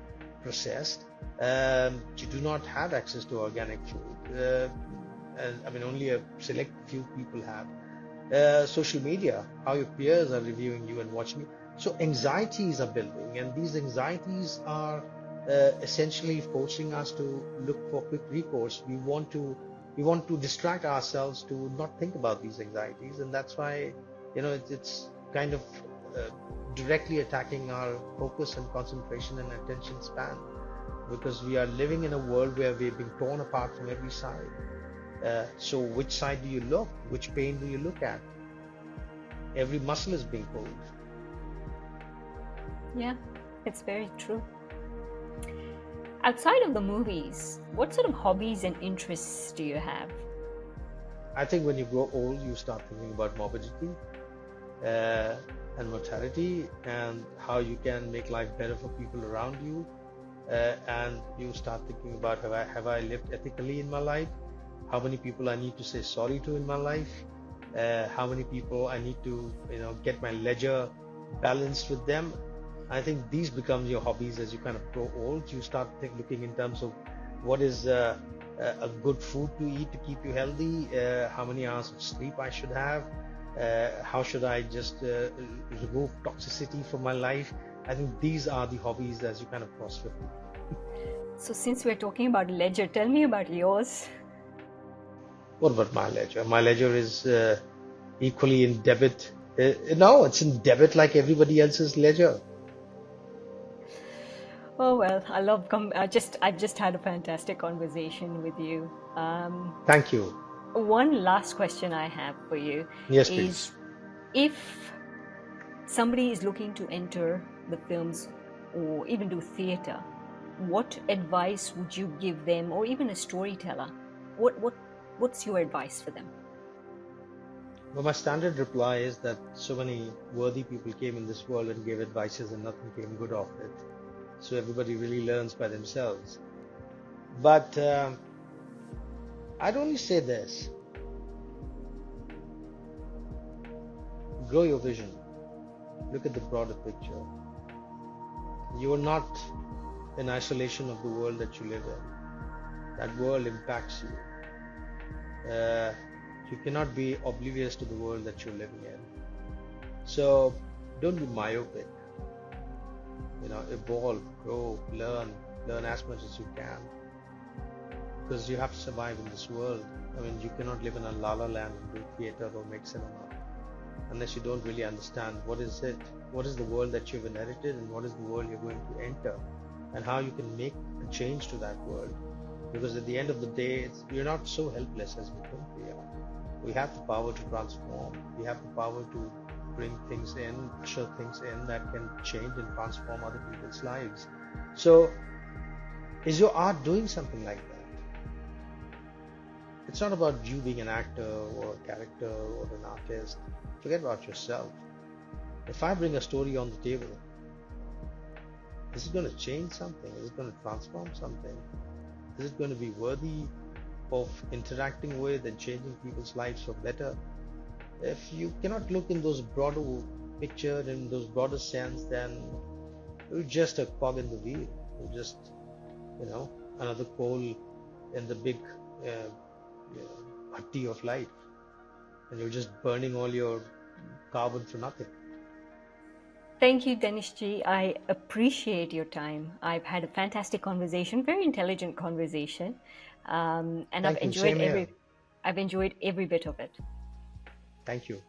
B: processed. You do not have access to organic food. And I mean, only a select few people have. Social media, how your peers are reviewing you and watching you. So anxieties are building, and these anxieties are essentially forcing us to look for quick recourse. We want to distract ourselves to not think about these anxieties, and that's why it's kind of uh, directly attacking our focus and concentration and attention span, because we are living in a world where we're being torn apart from every side. So which side do you look? Which pain do you look at? Every muscle is being pulled.
A: Yeah, it's very true. Outside of the movies, what sort of hobbies and interests do you have?
B: I think when you grow old, you start thinking about morbidity uh, and mortality, and how you can make life better for people around you. And you start thinking about, have I lived ethically in my life? How many people I need to say sorry to in my life? How many people I need to get my ledger balanced with them? I think these become your hobbies as you kind of grow old. You start looking in terms of what is a good food to eat to keep you healthy, how many hours of sleep I should have, how should I just remove toxicity from my life. I think these are the hobbies as you kind of cross 50.
A: So, since we're talking about ledger, tell me about yours.
B: What about my ledger? My ledger is equally in debit. No, it's in debit like everybody else's ledger.
A: Oh well, I've just had a fantastic conversation with you.
B: Thank you.
A: One last question I have for you
B: Yes, please.
A: is, if somebody is looking to enter the films or even do theater, what advice would you give them, or even a storyteller? What's your advice for them?
B: Well, my standard reply is that so many worthy people came in this world and gave advices and nothing came good of it. So everybody really learns by themselves. But I'd only say this: grow your vision, look at the broader picture. You are not in isolation of the world that you live in. That world impacts you. You cannot be oblivious to the world that you're living in. So don't be myopic. Evolve, grow, learn as much as you can, because you have to survive in this world. I mean, you cannot live in a la la land and do theater or make cinema unless you don't really understand what is it, what is the world that you've inherited, and what is the world you're going to enter, and how you can make a change to that world. Because at the end of the day, we're not so helpless as we think we are. We have the power to transform. We have the power to bring things in, usher things in that can change and transform other people's lives. So, is your art doing something like that? It's not about you being an actor or a character or an artist. Forget about yourself. If I bring a story on the table, is it going to change something? Is it going to transform something? Is it going to be worthy of interacting with and changing people's lives for better? If you cannot look in those broader picture, in those broader sense, then you're just a cog in the wheel. You're just, another coal in the big bhatti of life, and you're just burning all your carbon for nothing.
A: Thank you, Danish ji. I appreciate your time. I've had a fantastic conversation, very intelligent conversation, and
B: Thank you. Same here.
A: I've enjoyed every bit of it.
B: Thank you.